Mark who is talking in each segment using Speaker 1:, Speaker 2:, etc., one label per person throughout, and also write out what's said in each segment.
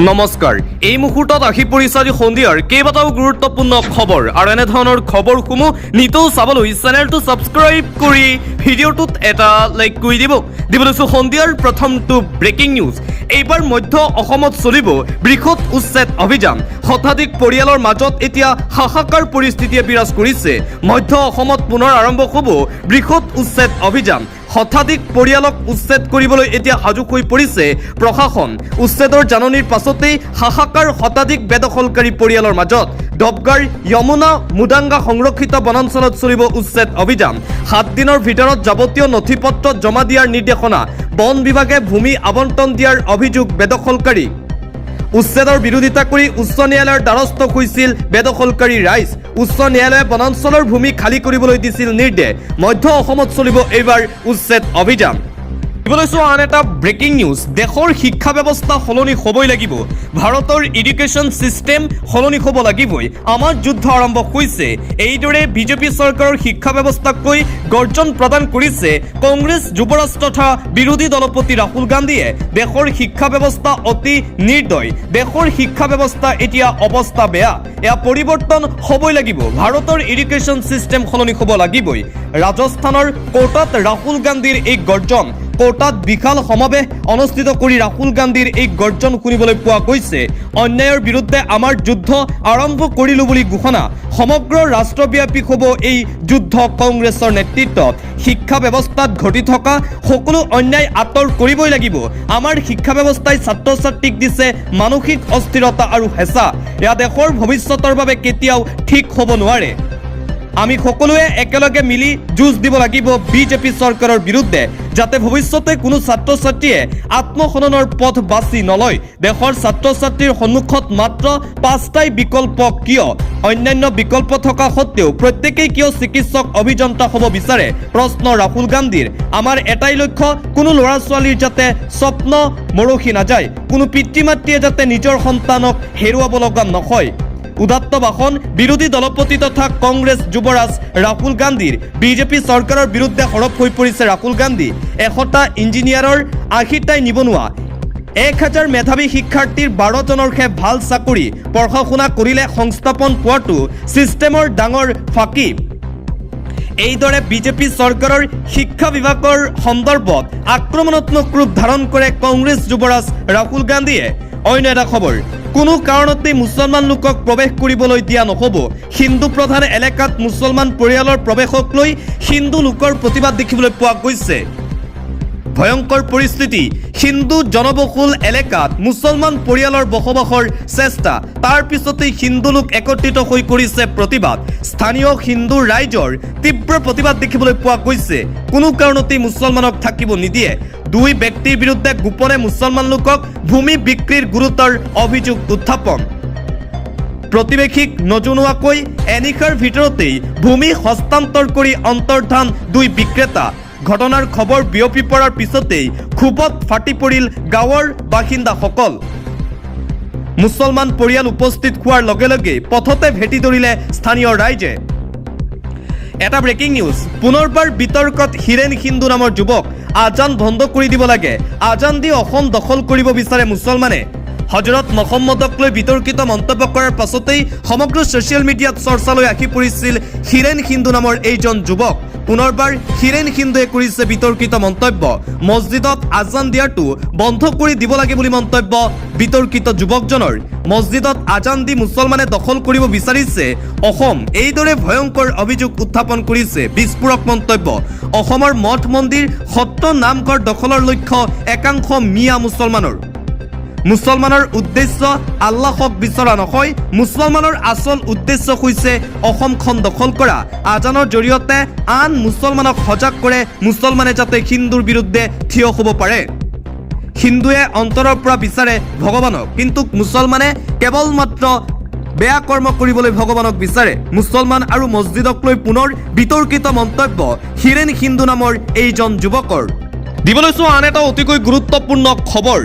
Speaker 1: নমস্কাৰ এই মুহূৰ্তত আহি পৰিছে আজি সন্ধিয়াৰ কেইবাটাও গুৰুত্বপূৰ্ণ খবৰ আৰু এনে ধৰণৰ খবৰসমূহ নিতৌ চাবলৈ চেনেলটো ছাবস্ক্ৰাইব কৰি ভিডিঅ'টোত এটা লাইক কৰি দিবলৈছো সন্ধিয়াৰ প্ৰথমটো ব্ৰেকিং নিউজ। এইবাৰ মধ্য অসমত চলিব বৃহৎ উচ্ছেদ অভিযান। শতাধিক পৰিয়ালৰ মাজত এতিয়া হাহাকাৰ পৰিস্থিতিয়ে বিৰাজ কৰিছে। মধ্য অসমত পুনৰ আৰম্ভ হ'ব বৃহৎ উচ্ছেদ অভিযান। শতাধিক পৰিয়ালক উচ্ছেদ কৰিবলৈ এতিয়া সাজু হৈ পৰিছে প্ৰশাসন। উচ্ছেদৰ জাননীৰ পাছতেই হাহাকাৰ শতাধিক বেদখলকাৰী পৰিয়ালৰ মাজত। ডবগাৰ যমুনা মুদাঙ্গা সংৰক্ষিত বনাঞ্চলত চলিব উচ্ছেদ অভিযান। 7 দিনৰ ভিতৰত যাৱতীয় নথিপত্ৰ জমা দিয়াৰ নিৰ্দেশনা। বন বিভাগে ভূমি আবণ্টন দিয়াৰ অভিযোগ বেদখলকাৰী। উচ্ছেদৰ বিৰোধিতা কৰি উচ্চ ন্যায়ালয়ৰ দ্বাৰস্থ হৈছিল বেদখলকাৰী ৰাইজ। উচ্চ ন্যায়ালয়ে বনাঞ্চলৰ ভূমি খালী কৰিবলৈ দিছিল নিৰ্দেশ। মধ্য অসমত চলিব এইবাৰ উচ্ছেদ অভিযান। আন এটা ব্ৰেকিং নিউজ। দেশৰ শিক্ষা ব্যৱস্থা সলনি হ'বই লাগিব। ভাৰতৰ এডুকেশ্যন চিষ্টেম সলনি হ'ব লাগিবই। আমাৰ যুদ্ধ আৰম্ভ হৈছে। এইদৰে বিজেপি চৰকাৰৰ শিক্ষা ব্যৱস্থাকৈ গৰ্জন প্ৰদান কৰিছে কংগ্ৰেছ যুৱৰাজ তথা বিৰোধী দলপতি ৰাহুল গান্ধীয়ে। দেশৰ শিক্ষা ব্যৱস্থা অতি নিৰ্দয়। দেশৰ শিক্ষা ব্যৱস্থা এতিয়া অৱস্থা বেয়া। এয়া পৰিৱৰ্তন হ'বই লাগিব। ভাৰতৰ এডুকেশ্যন চিষ্টেম সলনি হ'ব লাগিবই। ৰাজস্থানৰ কোটাত ৰাহুল গান্ধীৰ এই গৰ্জন। কোটাত বিশাল সমাৱেশ অনুষ্ঠিত কৰি ৰাহুল গান্ধীৰ এই গৰ্জন শুনিবলৈ পোৱা গৈছে। অন্যায়ৰ বিৰুদ্ধে আমাৰ যুদ্ধ আৰম্ভ কৰিলো বুলি ঘোষণা। সমগ্ৰ ৰাষ্ট্ৰব্যাপী হ'ব এই যুদ্ধ কংগ্ৰেছৰ নেতৃত্বত। শিক্ষা ব্যৱস্থাত ঘটি থকা সকলো অন্যায় আঁতৰ কৰিবই লাগিব। আমাৰ শিক্ষা ব্যৱস্থাই ছাত্ৰ ছাত্ৰীক দিছে মানসিক অস্থিৰতা আৰু হেঁচা। এয়া দেশৰ ভৱিষ্যতৰ বাবে কেতিয়াও ঠিক হ'ব নোৱাৰে। আমি সকলোৱে একেলগে মিলি যুঁজ দিব লাগিব বিজেপি চৰকাৰৰ বিৰুদ্ধে, যাতে ভৱিষ্যতে কোনো ছাত্ৰ ছাত্ৰীয়ে আত্মসননৰ পথ বাছি নলয়। দেশৰ ছাত্ৰ ছাত্ৰীৰ সন্মুখত মাত্ৰ 5টাই বিকল্প কিয়? অন্যান্য বিকল্প থকা সত্ত্বেও প্ৰত্যেকেই কিয় চিকিৎসক অভিযন্তা হ'ব বিচাৰে? প্ৰশ্ন ৰাহুল গান্ধীৰ। আমাৰ এটাই লক্ষ্য, কোনো ল'ৰা ছোৱালীৰ যাতে স্বপ্ন মৰহি নাযায়, কোনো পিতৃ মাতৃয়ে যাতে নিজৰ সন্তানক হেৰুৱাব লগা নহয়। উদাত্ত ভাষণ বিৰোধী দলপতি তথা কংগ্ৰেছ যুৱৰাজ ৰাহুল গান্ধীৰ। বিজেপি চৰকাৰৰ বিৰুদ্ধে সৰব হৈ পৰিছে ৰাহুল গান্ধী। 100টা ইঞ্জিনিয়াৰৰ 80টাই নিবনুৱা। 1000 মেধাৱী শিক্ষাৰ্থীৰ 12জনৰহে ভাল চাকৰি। পঢ়া শুনা কৰিলে সংস্থাপন পোৱাটো ছিষ্টেমৰ ডাঙৰ ফাঁকি। এইদৰে বিজেপি চৰকাৰৰ শিক্ষা বিভাগৰ সন্দৰ্ভত আক্ৰমণাত্মক ৰূপ ধাৰণ কৰে কংগ্ৰেছ যুৱৰাজ ৰাহুল গান্ধীয়ে। অন্য এটা খবৰ, কোনো কাৰণতেই মুছলমান লোকক প্ৰৱেশ কৰিবলৈ দিয়া নহ'ব। হিন্দু প্ৰধান এলেকাত মুছলমান পৰিয়ালৰ প্ৰৱেশক লৈ হিন্দু লোকৰ প্ৰতিবাদ দেখিবলৈ পোৱা গৈছে। ভয়ংকৰ পৰিস্থিতি। হিন্দু জনবহুল এলেকাত মুছলমান পৰিয়ালৰ বসবাসৰ চেষ্টা। তাৰ পিছতেই হিন্দু লোক একত্ৰিত হৈ কৰিছে প্ৰতিবাদ। স্থানীয় হিন্দু ৰাইজৰ তীব্ৰ প্ৰতিবাদ দেখিবলৈ পোৱা গৈছে। কোনো কাৰণতেই মুছলমানক থাকিব নিদিয়ে। 2 ব্যক্তিৰ বিৰুদ্ধে গোপনে মুছলমান লোকক ভূমি বিক্ৰীৰ গুৰুতৰ অভিযোগ উত্থাপন। প্ৰতিবেশীক নজনোৱাকৈ এনিশাৰ ভিতৰতেই ভূমি হস্তান্তৰ কৰি অন্তৰ্ধান 2 বিক্ৰেতা। ঘটনাৰ খবৰ বিয়পি পৰাৰ পিছতেই ক্ষোভত ফাটি পৰিল গাঁৱৰ বাসিন্দাসকল। মুছলমান পৰিয়াল উপস্থিত হোৱাৰ লগে লগে পথতে ভেটি ধৰিলে স্থানীয় ৰাইজে। এটা ব্ৰেকিং নিউজ। পুনৰবাৰ বিতৰ্কত হীৰেন হিন্দু নামৰ যুৱক। আজান বন্ধ কৰি দিব লাগে। আজান দি অসম দখল কৰিব বিচাৰে মুছলমানে। হজৰত মহম্মদক লৈ বিতৰ্কিত মন্তব্য কৰাৰ পাছতেই সমগ্ৰ ছ'চিয়েল মিডিয়াত চৰ্চালৈ আহি পৰিছিল হীৰেন হিন্দু নামৰ এইজন যুৱক। পুনৰবাৰ হীৰেন হিন্দুৱে কৰিছে বিতৰ্কিত মন্তব্য। মছজিদত আজান দিয়াটো বন্ধ কৰি দিব লাগে বুলি মন্তব্য বিতৰ্কিত যুৱকজনৰ। মছজিদত আজান দি মুছলমানে দখল কৰিব বিচাৰিছে অসম। এইদৰে ভয়ংকৰ অভিযোগ উত্থাপন কৰিছে বিস্ফোৰক মন্তব্য। অসমৰ মঠ মন্দিৰ সত্ৰ নামঘৰ দখলৰ লক্ষ্য একাংশ মিয়া মুছলমানৰ। মুছলমানৰ উদ্দেশ্য আল্লাহক বিচৰা নহয়। মুছলমানৰ আচল উদ্দেশ্য হৈছে অসমখন দখল কৰা। আজানৰ জৰিয়তে আন মুছলমানক সজাগ কৰে, মুছলমানে যাতে হিন্দুৰ বিৰুদ্ধে থিয় হ'ব পাৰে। হিন্দুৱে অন্তৰৰ পৰা বিচাৰে ভগৱানক, কিন্তু মুছলমানে কেৱল মাত্ৰ বেয়া কৰ্ম কৰিবলৈ ভগৱানক বিচাৰে। মুছলমান আৰু মছজিদক লৈ পুনৰ বিতৰ্কিত মন্তব্য হীৰেন হিন্দু নামৰ এইজন যুৱকৰ। দিবলৈছো আন এটা অতিকৈ গুৰুত্বপূৰ্ণ খবৰ।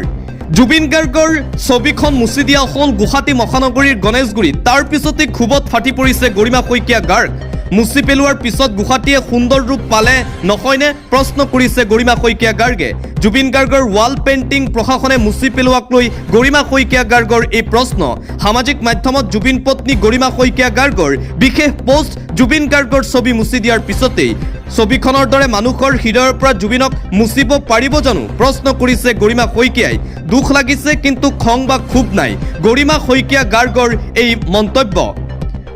Speaker 1: জুবিন গাৰ্গৰ ছবিখন মুচি দিয়া হ'ল গুৱাহাটী মহানগৰীৰ গণেশগুৰিত। তাৰ পিছতে ক্ষোভত ফাটি পৰিছে গৰিমা শইকীয়া গাৰ্গ। মুচি পেলোৱাৰ পিছত গুৱাহাটীয়ে সুন্দৰ ৰূপ পালে নহয়নে প্ৰশ্ন কৰিছে গৰিমা শইকীয়া গাৰ্গে জুবিন গাৰ্গৰ ৱাল পেইণ্টিং প্ৰশাসনে মুচি পেলোৱাক লৈ গৰিমা শইকীয়া গাৰ্গৰ এই প্ৰশ্ন সামাজিক মাধ্যমত জুবিন পত্নী গৰিমা শইকীয়া গাৰ্গৰ বিশেষ পোষ্ট জুবিন গাৰ্গৰ ছবি মুচি দিয়াৰ পিছতেই ছবিখনৰ দৰে মানুহৰ হৃদয়ৰ পৰা জুবিনক মুচিব পাৰিব জানো প্ৰশ্ন কৰিছে গৰিমা শইকীয়াই দুখ লাগিছে কিন্তু খং বা ক্ষোভ নাই গৰিমা শইকীয়া গাৰ্গৰ এই মন্তব্য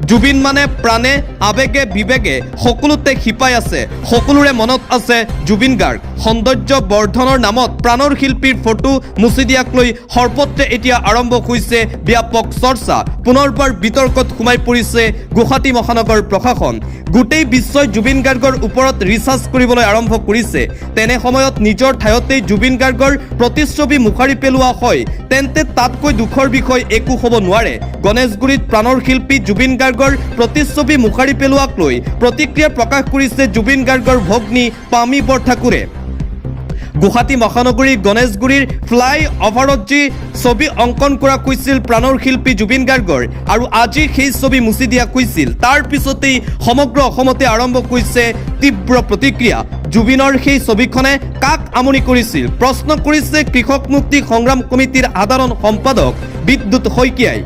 Speaker 1: জুবিন মানে প্ৰাণে আবেগে বিবেগে সকলোতে শিপাই আছে সকলোৰে মনত আছে জুবিন গাৰ্গ সৌন্দৰ্য বৰ্ধনৰ নামত প্ৰাণৰ শিল্পীৰ ফটো মুচি দিয়াক লৈ সৰ্বত্ৰে এতিয়া আৰম্ভ হৈছে ব্যাপক চৰ্চা পুনৰবাৰ বিতৰ্কত সোমাই পৰিছে গুৱাহাটী মহানগৰ প্ৰশাসন গোটেই বিশ্বই জুবিন গাৰ্গৰ ওপৰত ৰিচাৰ্চ কৰিবলৈ আৰম্ভ কৰিছে তেনে সময়ত নিজৰ ঠাইতেই জুবিন গাৰ্গৰ প্ৰতিচ্ছবি মুখাৰি পেলোৱা হয় তেন্তে তাতকৈ দুখৰ বিষয় একো হ'ব নোৱাৰে গণেশগুৰিত প্ৰাণৰ শিল্পী জুবিন গাৰ্গৰ প্ৰতিচ্ছবি মুখাৰি পেলোৱাক লৈ প্ৰতিক্ৰিয়া প্ৰকাশ কৰিছে জুবিন গাৰ্গৰ ভগ্নী পামী বৰঠাকুৰে গুৱাহাটী মহানগৰীৰ গণেশগুৰিৰ ফ্লাই অভাৰত যি ছবি অংকন কৰা হৈছিল প্ৰাণৰ শিল্পী জুবিন গাৰ্গৰ আৰু আজি সেই ছবি মুচি দিয়া হৈছিল তাৰ পিছতেই সমগ্ৰ অসমতে আৰম্ভ হৈছে তীব্ৰ প্ৰতিক্ৰিয়া জুবিনৰ সেই ছবিখনে কাক আমনি কৰিছিল প্ৰশ্ন কৰিছে কৃষক মুক্তি সংগ্ৰাম কমিটিৰ সাধাৰণ সম্পাদক বিদ্যুৎ শইকীয়াই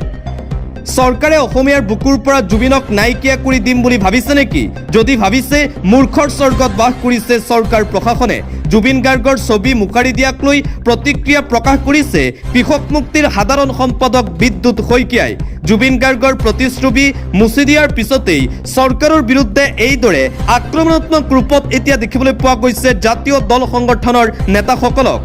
Speaker 1: চৰকাৰে অসমীয়াৰ বুকুৰ পৰা জুবিনক নাইকিয়া কৰি দিম বুলি ভাবিছে নেকি যদি ভাবিছে মূৰ্খৰ স্বৰ্গত বাস কৰিছে চৰকাৰ প্ৰশাসনে জুবিন গাৰ্গৰ ছবি মুখাৰি দিয়াক লৈ প্ৰতিক্ৰিয়া প্ৰকাশ কৰিছে কৃষক মুক্তিৰ সাধাৰণ সম্পাদক বিদ্যুৎ শইকীয়াই জুবিন গাৰ্গৰ প্ৰতিচ্ছবি মুচি দিয়াৰ পিছতেই চৰকাৰৰ বিৰুদ্ধে এইদৰে আক্ৰমণাত্মক ৰূপত এতিয়া দেখিবলৈ পোৱা গৈছে জাতীয় দল সংগঠনৰ নেতাসকলক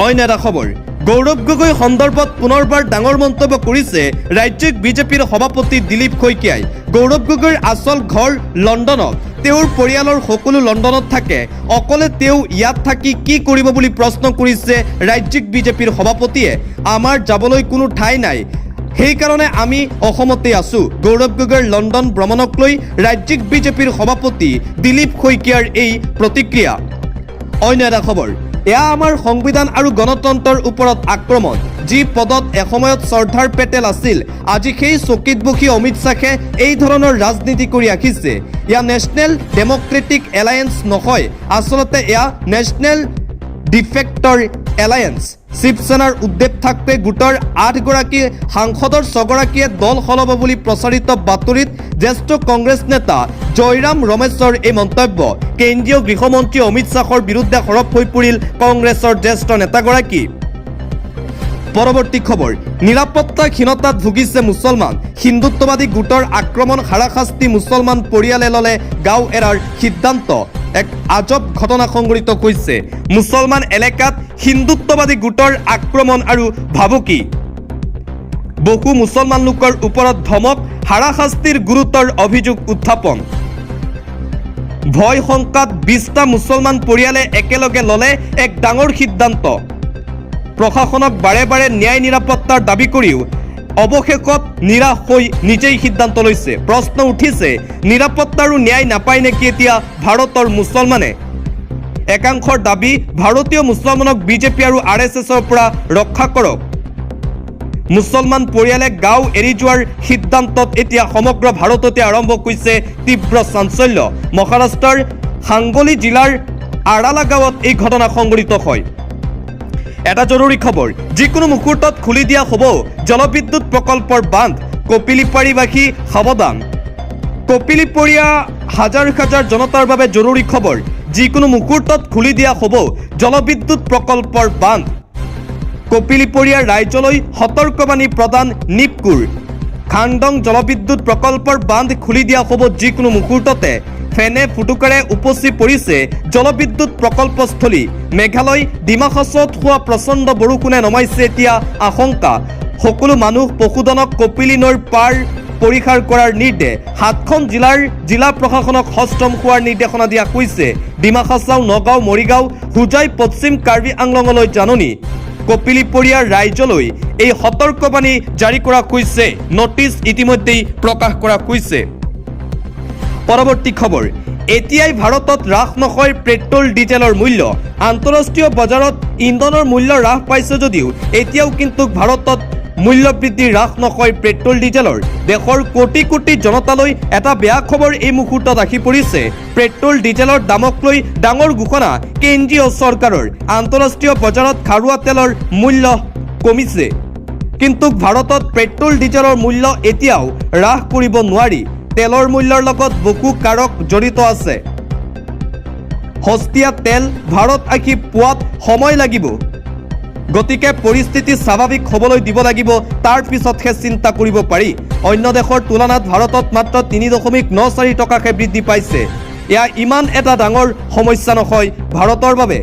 Speaker 1: অন্য এটা খবৰ গৌৰৱ গগৈ সন্দৰ্ভত পুনৰবাৰ ডাঙৰ মন্তব্য কৰিছে ৰাজ্যিক বিজেপিৰ সভাপতি দিলীপ শইকীয়াই গৌৰৱ গগৈৰ আচল ঘৰ লণ্ডনত তেওঁৰ পৰিয়ালৰ সকলো লণ্ডনত থাকে অকলে তেওঁ ইয়াত থাকি কি কৰিব বুলি প্ৰশ্ন কৰিছে ৰাজ্যিক বিজেপিৰ সভাপতিয়ে আমাৰ যাবলৈ কোনো ঠাই নাই সেইকাৰণে আমি অসমতে আছো গৌৰৱ গগৈৰ লণ্ডন ভ্ৰমণক লৈ ৰাজ্যিক বিজেপিৰ সভাপতি দিলীপ শইকীয়াৰ এই প্ৰতিক্ৰিয়া অন্য এটা খবৰ এয়া আমাৰ সংবিধান আৰু গণতন্ত্ৰৰ ওপৰত আক্ৰমণ যি পদত এসময়ত চৰ্দাৰ পেটেল আছিল আজি সেই চকীত বহি অমিত শ্বাহে এই ধৰণৰ ৰাজনীতি কৰি আহিছে এয়া নেশ্যনেল ডেমক্ৰেটিক এলায়েন্স নহয় আচলতে এয়া নেশ্যনেল ডিফেক্টৰ এলায়েন্স শিৱসেনাৰ উদ্দেপ থাকতে গোটৰ 8 গৰাকী সাংসদৰ 6 গৰাকীয়ে দল সলাব বুলি প্ৰচাৰিত বাতৰিত জ্যেষ্ঠ কংগ্ৰেছ নেতা জয়ৰাম ৰমেশৰ এই মন্তব্য কেন্দ্ৰীয় গৃহমন্ত্ৰী অমিত শ্বাহৰ বিৰুদ্ধে সৰব হৈ পৰিল কংগ্ৰেছৰ জ্যেষ্ঠ নেতাগৰাকী পৰৱৰ্তী খবৰ নিৰাপত্তাহীনতাত ভুগিছে মুছলমান হিন্দুত্ববাদী গোটৰ আক্ৰমণ হাৰাশাস্তি মুছলমান পৰিয়ালে ল'লে গাঁও এৰাৰ সিদ্ধান্ত এক আজব ঘটনা সংঘটিত হৈছে মুছলমান এলেকাত হিন্দুত্ববাদী গোটৰ আক্ৰমণ আৰু ভাবুকি বহু মুছলমান লোকৰ ওপৰত ধমক হাৰাশাস্তিৰ গুৰুতৰ অভিযোগ উত্থাপন ভয় শংকাত 20টা মুছলমান পৰিয়ালে একেলগে ল'লে এক ডাঙৰ সিদ্ধান্ত প্ৰশাসনক বাৰে বাৰে ন্যায় নিৰাপত্তাৰ দাবী কৰিও অৱশেষত নিৰাশ হৈ নিজেই সিদ্ধান্ত লৈছে প্ৰশ্ন উঠিছে নিৰাপত্তা আৰু ন্যায় নাপায় নেকি এতিয়া ভাৰতৰ মুছলমানে একাংশৰ দাবী ভাৰতীয় মুছলমানক বিজেপি আৰু আৰএছএছৰ পৰা ৰক্ষা কৰক মুছলমান পৰিয়ালে গাঁও এৰি যোৱাৰ সিদ্ধান্তত এতিয়া সমগ্ৰ ভাৰততে আৰম্ভ হৈছে তীব্ৰ চাঞ্চল্য মহাৰাষ্ট্ৰৰ সাংগলি জিলাৰ আৰালা গাঁৱত এই ঘটনা সংঘটিত হয় এটা জৰুৰী খবৰ যিকোনো মুহূৰ্তত খুলি দিয়া হ'ব জলবিদ্যুৎ প্ৰকল্পৰ বান্ধ কপিলিপাৰীবাসী সাৱধান কপিলিপৰীয়া হাজাৰ হাজাৰ জনতাৰ বাবে জৰুৰী খবৰ যিকোনো মুহূৰ্তত খুলি দিয়া হ'ব জলবিদ্যুৎ প্ৰকল্পৰ বান্ধ কপিলিপৰীয়া ৰাজ্যলৈ সতৰ্কবাণী প্ৰদান নিপকুৰ খাংডং জলবিদ্যুৎ প্ৰকল্পৰ বান্ধ খুলি দিয়া হ'ব যিকোনো মুহূৰ্ততে ফেনে ফুটুকাৰে উপচি পৰিছে জলবিদ্যুৎ প্ৰকল্পস্থলী মেঘালয় ডিমা হাছাওত হোৱা প্ৰচণ্ড বৰষুণে নমাইছে এতিয়া আশংকা সকলো মানুহ পশুধনক কপিলি নৈৰ পাৰ পৰিহাৰ কৰাৰ নিৰ্দেশ 7খন জিলাৰ জিলা প্ৰশাসনক হস্তম হোৱাৰ নিৰ্দেশনা দিয়া হৈছে ডিমা হাছাও নগাঁও মৰিগাঁও হুজাই পশ্চিম কাৰ্বি আংলঙলৈ জাননী কপিলিপৰীয়া ৰাজ্যলৈ এই সতৰ্কবাণী জাৰি কৰা হৈছে নটিচ ইতিমধ্যেই প্ৰকাশ কৰা হৈছে পৰৱৰ্তী খবৰ এতিয়াই ভাৰতত হ্ৰাস নহয় পেট্ৰল ডিজেলৰ মূল্য আন্তঃৰাষ্ট্ৰীয় বজাৰত ইন্ধনৰ মূল্য হ্ৰাস পাইছে যদিও এতিয়াও কিন্তু ভাৰতত মূল্যবৃদ্ধি হ্ৰাস নকয় পেট্ৰল ডিজেলৰ। দেশৰ কোটি কোটি জনতালৈ এটা বেয়া খবৰ এই মুহূৰ্তত আহি পৰিছে। পেট্ৰল ডিজেলৰ দামক লৈ ডাঙৰ ঘোষণা কেন্দ্ৰীয় চৰকাৰৰ। আন্তঃৰাষ্ট্ৰীয় বজাৰত খাৰুৱা তেলৰ মূল্য কমিছে, কিন্তু ভাৰতত পেট্ৰল ডিজেলৰ মূল্য এতিয়াও হ্ৰাস কৰিব নোৱাৰি। তেলৰ মূল্যৰ লগত বহু কাৰক জড়িত আছে। সস্তীয়া তেল ভাৰত আহি পোৱাত সময় লাগিব, গতিকে পৰিস্থিতি স্বাভাৱিক হ'বলৈ দিব লাগিব, তাৰ পিছতহে চিন্তা কৰিব পাৰি। অন্য দেশৰ তুলনাত ভাৰতত মাত্ৰ 3.94 টকাহে বৃদ্ধি পাইছে। এয়া ইমান এটা ডাঙৰ সমস্যা নহয় ভাৰতৰ বাবে।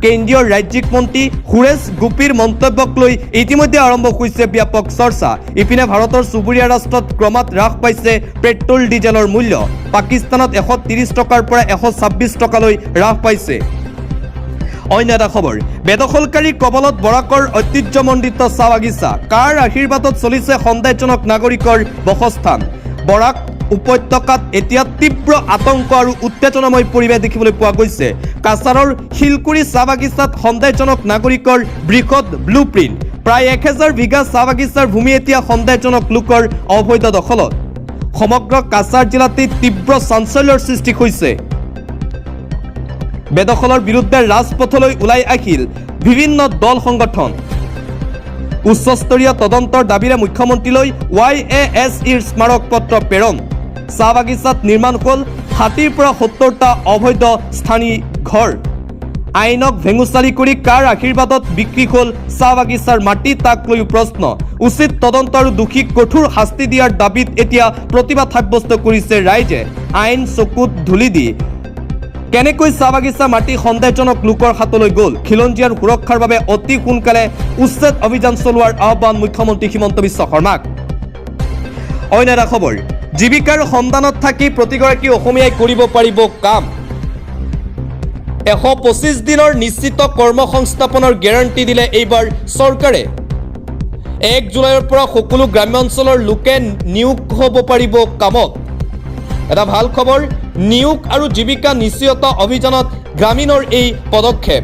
Speaker 1: কেন্দ্ৰীয় ৰাজ্যিক মন্ত্ৰী সুৰেশ গোপীৰ মন্তব্যক লৈ ইতিমধ্যে আৰম্ভ হৈছে ব্যাপক চৰ্চা। ইপিনে ভাৰতৰ চুবুৰীয়া ৰাষ্ট্ৰত ক্ৰমাৎ হ্ৰাস পাইছে পেট্ৰল ডিজেলৰ মূল্য। পাকিস্তানত 130 টকাৰ পৰা 126 টকালৈ হ্ৰাস পাইছে। অন্য এটা খবৰ, বেদখলকাৰীৰ কবলত বৰাকৰ ঐতিহ্যমণ্ডিত চাহ বাগিচা। কাৰ আশীৰ্বাদত চলিছে সন্দেহজনক নাগৰিকৰ বাসস্থান। বৰাক উপত্যকাত এতিয়া তীব্ৰ আতংক আৰু উত্তেজনাময় পৰিৱেশ দেখিবলৈ পোৱা গৈছে। কাছাৰৰ শিলকুৰি চাহ বাগিচাত সন্দেহজনক নাগৰিকৰ বৃহৎ ব্লু প্ৰিণ্ট। প্ৰায় 1000 বিঘা চাহ বাগিচাৰ ভূমি এতিয়া সন্দেহজনক লোকৰ অবৈধ দখলত। সমগ্ৰ কাছাৰ জিলাতে তীব্ৰ চাঞ্চল্যৰ সৃষ্টি হৈছে। বেদখলৰ বিৰুদ্ধে ৰাজপথলৈ ওলাই আহিল বিভিন্ন দল সংগঠন। উচ্চস্তৰীয় তদন্তৰ দাবীৰে মুখ্যমন্ত্ৰীলৈ YASEৰ স্মাৰক পত্ৰ প্ৰেৰণ। চাহ বাগিচাত নিৰ্মাণ হ'ল 60ৰ পৰা 70টা অবৈধ স্থানীয় ঘৰ। আইনক ভেঙুচালি কৰি কাৰ আশীৰ্বাদত বিক্ৰী হ'ল চাহ বাগিচাৰ মাটি, তাক লৈ প্ৰশ্ন। উচিত তদন্ত আৰু দোষীক কঠোৰ শাস্তি দিয়াৰ দাবীত এতিয়া প্ৰতিবাদ সাব্যস্ত কৰিছে ৰাইজে। আইন চকুত ধূলি দি কেনেকৈ চাহ বাগিচা মাটি সন্দেহজনক লোকৰ হাতলৈ গ'ল। খিলঞ্জীয়াৰ সুৰক্ষাৰ বাবে অতি সোনকালে উচ্ছেদ অভিযান চলোৱাৰ আহ্বান মুখ্যমন্ত্ৰী হিমন্ত বিশ্ব শৰ্মাক। অন্য এটা খবৰ, জীৱিকাৰ সন্ধানত থাকি প্ৰতিগৰাকী অসমীয়াই কৰিব পাৰিব কাম। 125 দিনৰ নিশ্চিত কৰ্মসংস্থাপনৰ গেৰাণ্টি দিলে এইবাৰ চৰকাৰে। 1 জুলাইৰ পৰা সকলো গ্ৰাম্যাঞ্চলৰ লোকে নিয়োগ হ'ব পাৰিব কামত। এটা ভাল খবৰ, নিয়োগ আৰু জীৱিকা নিশ্চয়তা অভিযানত গ্ৰামীণৰ এই পদক্ষেপ।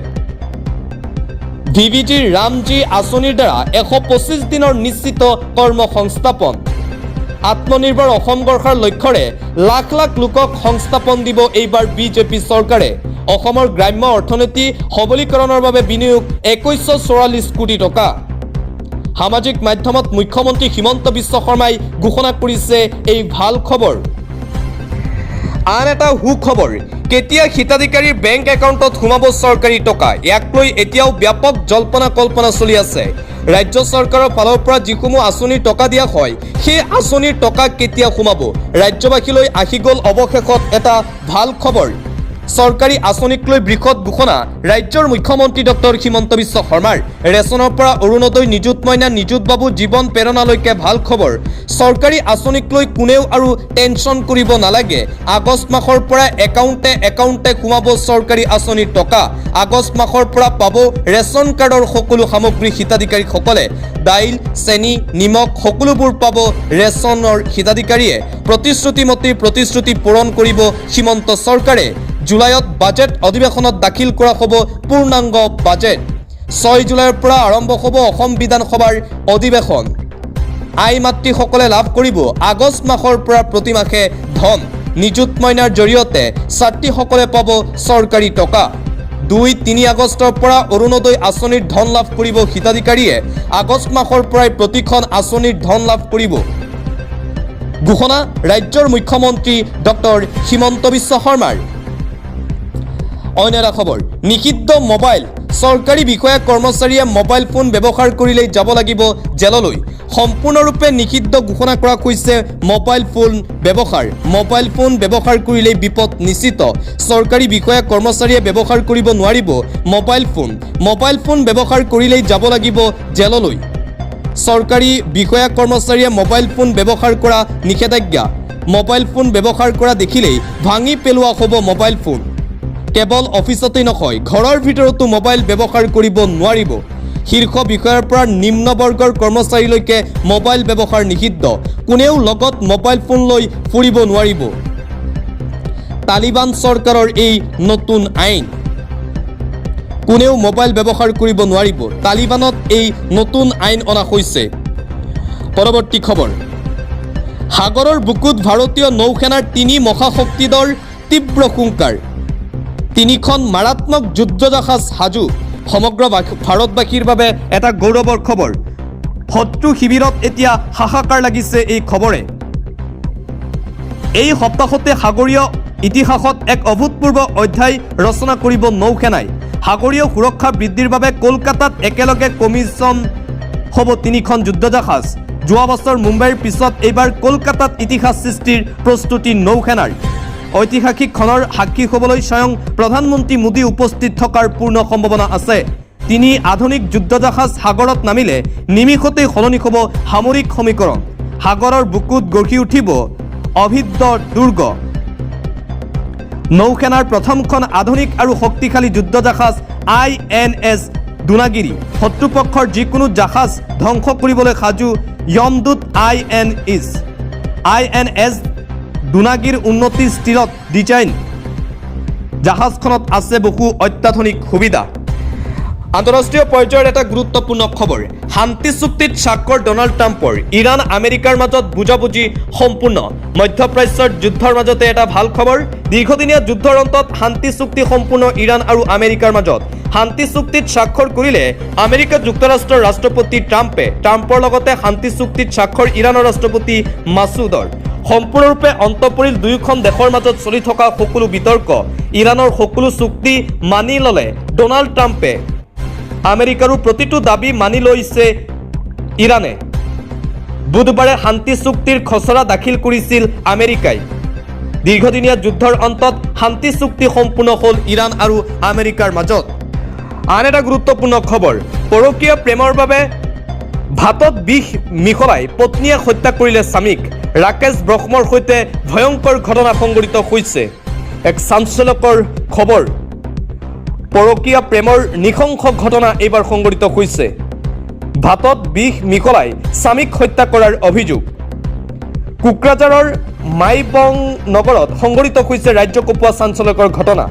Speaker 1: DBG ৰামজী আঁচনিৰ দ্বাৰা 125 দিনৰ নিশ্চিত কৰ্মসংস্থাপন। আত্মনিৰ্ভৰ অসম গঢ়াৰ লক্ষ্যৰে লাখ লাখ লোকক সংস্থাপন দিব এইবাৰ বিজেপি চৰকাৰে। অসমৰ গ্ৰাম্য অৰ্থনীতি সবলীকৰণৰ বাবে বিনিয়োগ 2144 কোটি টকা। সামাজিক মাধ্যমত মুখ্যমন্ত্ৰী হিমন্ত বিশ্ব শৰ্মাই ঘোষণা কৰিছে এই ভাল খবৰ। আন এটা সুখবৰ, কেতিয়া হিতাধিকাৰীৰ বেংক একাউণ্টত সোমাব চৰকাৰী টকা, ইয়াক লৈ এতিয়াও ব্যাপক জল্পনা কল্পনা চলি আছে। ৰাজ্য চৰকাৰৰ ফালৰ পৰা যিসমূহ আঁচনিৰ টকা দিয়া হয়, সেই আঁচনিৰ টকা কেতিয়া সোমাব, ৰাজ্যবাসীলৈ আহি গ'ল অৱশেষত এটা ভাল খবৰ। চৰকাৰী আঁচনিক লৈ বৃহৎ ঘোষণা ৰাজ্যৰ মুখ্যমন্ত্ৰী ডক্টৰ হিমন্ত বিশ্ব শৰ্মাৰ। ৰেচনৰ পৰা অৰুণোদয়, নিযুত মইনা, নিযুত বাবু, জীৱন প্ৰেৰণালৈকে ভাল খবৰ। চৰকাৰী আঁচনিক লৈ কোনেও আৰু টেনশ্যন কৰিব নালাগে। আগষ্ট মাহৰ পৰা একাউণ্টে সোমাব চৰকাৰী আঁচনিৰ টকা। আগষ্ট মাহৰ পৰা পাব ৰেচন কাৰ্ডৰ সকলো সামগ্ৰী হিতাধিকাৰীসকলে। দাইল, চেনি, নিমখ সকলোবোৰ পাব ৰেচনৰ হিতাধিকাৰীয়ে। প্ৰতিশ্ৰুতিমতে প্ৰতিশ্ৰুতি পূৰণ কৰিব হিমন্ত চৰকাৰে। জুলাইত বাজেট অধিৱেশনত দাখিল কৰা হ'ব পূৰ্ণাংগ বাজেট। 6 জুলাইৰ পৰা আৰম্ভ হ'ব অসম বিধানসভাৰ অধিৱেশন। আই মাতৃসকলে লাভ কৰিব আগষ্ট মাহৰ পৰা প্ৰতিমাহে ধন। নিযুত মইনাৰ জৰিয়তে ছাত্ৰীসকলে পাব চৰকাৰী টকা। 2-3 আগষ্টৰ পৰা অৰুণোদয় আঁচনিৰ ধন লাভ কৰিব হিতাধিকাৰীয়ে। আগষ্ট মাহৰ পৰাই প্ৰতিখন আঁচনিৰ ধন লাভ কৰিব। ঘোষণা ৰাজ্যৰ মুখ্যমন্ত্ৰী ডক্টৰ হিমন্ত বিশ্ব শৰ্মাৰ। অন্য এটা খবৰ, নিষিদ্ধ মোবাইল। চৰকাৰী বিষয়া কৰ্মচাৰীয়ে মোবাইল ফোন ব্যৱহাৰ কৰিলেই যাব লাগিব জেললৈ। সম্পূৰ্ণৰূপে নিষিদ্ধ ঘোষণা কৰা হৈছে মোবাইল ফোন ব্যৱহাৰ। মোবাইল ফোন ব্যৱহাৰ কৰিলেই বিপদ নিশ্চিত। চৰকাৰী বিষয়া কৰ্মচাৰীয়ে ব্যৱহাৰ কৰিব নোৱাৰিব মোবাইল ফোন। মোবাইল ফোন ব্যৱহাৰ কৰিলেই যাব লাগিব জেললৈ। চৰকাৰী বিষয়া কৰ্মচাৰীয়ে মোবাইল ফোন ব্যৱহাৰ কৰা নিষেধাজ্ঞা। মোবাইল ফোন ব্যৱহাৰ কৰা দেখিলেই ভাঙি পেলোৱা হ'ব মোবাইল ফোন। কেৱল অফিচতেই নহয়, ঘৰৰ ভিতৰতো মোবাইল ব্যৱহাৰ কৰিব নোৱাৰিব। শীৰ্ষ বিষয়াৰ পৰা নিম্ন বৰ্গৰ কৰ্মচাৰীলৈকে মোবাইল ব্যৱহাৰ নিষিদ্ধ। কোনেও লগত মোবাইল ফোন লৈ ফুৰিব নোৱাৰিব। তালিবান চৰকাৰৰ এই নতুন আইন। কোনেও মোবাইল ব্যৱহাৰ কৰিব নোৱাৰিব। তালিবানত এই নতুন আইন অনা হৈছে। পৰৱৰ্তী খবৰ, সাগৰৰ বুকুত ভাৰতীয় নৌসেনাৰ 3 মহাশক্তিদল তীব্ৰ হুংকাৰ, 3খন মাৰাত্মক যুদ্ধজাহাজ সাজু। সমগ্ৰ ভাৰতবাসীৰ বাবে এটা গৌৰৱৰ খবৰ। শত্ৰু শিবিৰত এতিয়া হাহাকাৰ লাগিছে এই খবৰে। এই সপ্তাহতে সাগৰীয় ইতিহাসত এক অভূতপূৰ্ব অধ্যায় ৰচনা কৰিব নৌসেনাই। সাগৰীয় সুৰক্ষা বৃদ্ধিৰ বাবে কলকাতাত একেলগে কমিশ্যন হ'ব 3খন যুদ্ধজাহাজ। যোৱা বছৰ মুম্বাইৰ পিছত এইবাৰ কলকাতাত ইতিহাস সৃষ্টিৰ প্ৰস্তুতি নৌসেনাৰ। ঐতিহাসিক ক্ষণৰ সাক্ষী হ'বলৈ স্বয়ং প্ৰধানমন্ত্ৰী মোদী উপস্থিত থকাৰ পূৰ্ণ সম্ভাৱনা আছে। 3 আধুনিক যুদ্ধজাহাজ সাগৰত নামিলে নিমিষতেই সলনি হ'ব সামৰিক সমীকৰণ। সাগৰৰ বুকুত গঢ়ি উঠিব অভিদ্য দুৰ্গ। নৌসেনাৰ প্ৰথমখন আধুনিক আৰু শক্তিশালী যুদ্ধজাহাজ INS দুনাগিৰি। শত্ৰুপক্ষৰ যিকোনো জাহাজ ধ্বংস কৰিবলৈ সাজু য়মদূত INS দুনাগিৰ উন্নতি স্থিৰত ডিজাইন। জাহাজখনত আছে বহু অত্যাধুনিক সুবিধা। আন্তঃৰাষ্ট্ৰীয় পৰ্যায়ৰ এটা গুৰুত্বপূৰ্ণ খবৰ, শান্তি চুক্তিত স্বাক্ষৰ ডনাল্ড ট্ৰাম্পৰ। ইৰাণ আমেৰিকাৰ মাজত বুজাবুজি সম্পূৰ্ণ। মধ্যপ্ৰাচ্যৰ যুদ্ধৰ মাজতে এটা ভাল খবৰ, দীৰ্ঘদিনীয়া যুদ্ধৰ অন্তত শান্তি চুক্তি সম্পূৰ্ণ ইৰাণ আৰু আমেৰিকাৰ মাজত। শান্তি চুক্তিত স্বাক্ষৰ কৰিলে আমেৰিকা যুক্তৰাষ্ট্ৰৰ ৰাষ্ট্ৰপতি ট্ৰাম্পৰ লগতে শান্তি চুক্তিত স্বাক্ষৰ ইৰাণৰ ৰাষ্ট্ৰপতি মাছুদৰ। সম্পূৰ্ণৰূপে অন্ত পৰিল দুয়োখন দেশৰ মাজত চলি থকা সকলো বিতৰ্ক। ইৰাণৰ সকলো চুক্তি মানি ল'লে ডনাল্ড ট্ৰাম্পে, আমেৰিকাৰো প্ৰতিটো দাবী মানি লৈছে ইৰাণে। বুধবাৰে শান্তি চুক্তিৰ খচৰা দাখিল কৰিছিল আমেৰিকাই। দীৰ্ঘদিনীয়া যুদ্ধৰ অন্তত শান্তি চুক্তি সম্পূৰ্ণ হ'ল ইৰাণ আৰু আমেৰিকাৰ মাজত। আন এটা গুৰুত্বপূৰ্ণ খবৰ, পৰকীয়া প্ৰেমৰ বাবে ভাতত বিষ মিহলাই পত্নীয়ে হত্যা কৰিলে স্বামীক। ৰাকেশ ব্ৰহ্মৰ সৈতে ভয়ংকৰ ঘটনা সংঘটিত হৈছে। এক চাঞ্চল্যকৰ খবৰ, পৰকীয়া প্ৰেমৰ নৃশংস ঘটনা এইবাৰ সংঘটিত হৈছে। ভাতত বিষ মিহলাই স্বামীক হত্যা কৰাৰ অভিযোগ। কোকৰাঝাৰৰ মাইবং নগৰত সংঘটিত হৈছে ৰাজ্য কঁপোৱা চাঞ্চল্যকৰ ঘটনা।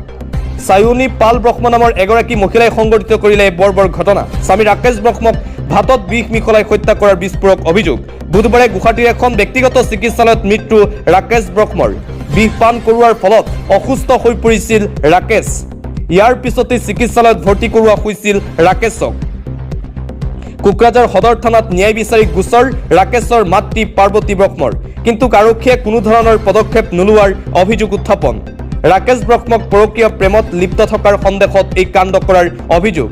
Speaker 1: চায়ুনী পাল ব্ৰহ্ম নামৰ এগৰাকী মহিলাই সংঘটিত কৰিলে এই বৰ্বৰ ঘটনা। স্বামী ৰাকেশ ব্ৰহ্মক ভাতত বিষ মিহলাই হত্যা কৰাৰ বিস্ফোৰক অভিযোগ। বুধবাৰে গুৱাহাটীৰ এখন ব্যক্তিগত চিকিৎসালয়ত মৃত্যু ৰাকেশ ব্ৰহ্মৰ। বিষ পান কৰোৱাৰ ফলত অসুস্থ হৈ পৰিছিল ৰাকেশ। ইয়াৰ পিছতে চিকিৎসালয়ত ভৰ্তি কৰোৱা হৈছিল ৰাকেশক। কোকৰাঝাৰ সদৰ থানাত ন্যায় বিচাৰি গোচৰ ৰাকেশৰ মাতৃ পাৰ্বতী ব্ৰহ্মৰ, কিন্তু আৰক্ষীয়ে কোনো ধৰণৰ পদক্ষেপ নোলোৱাৰ অভিযোগ উত্থাপন। ৰাকেশ ব্ৰহ্মক পৰকীয়া প্ৰেমত লিপ্ত থকাৰ সন্দেহত এই কাণ্ড কৰাৰ অভিযোগ।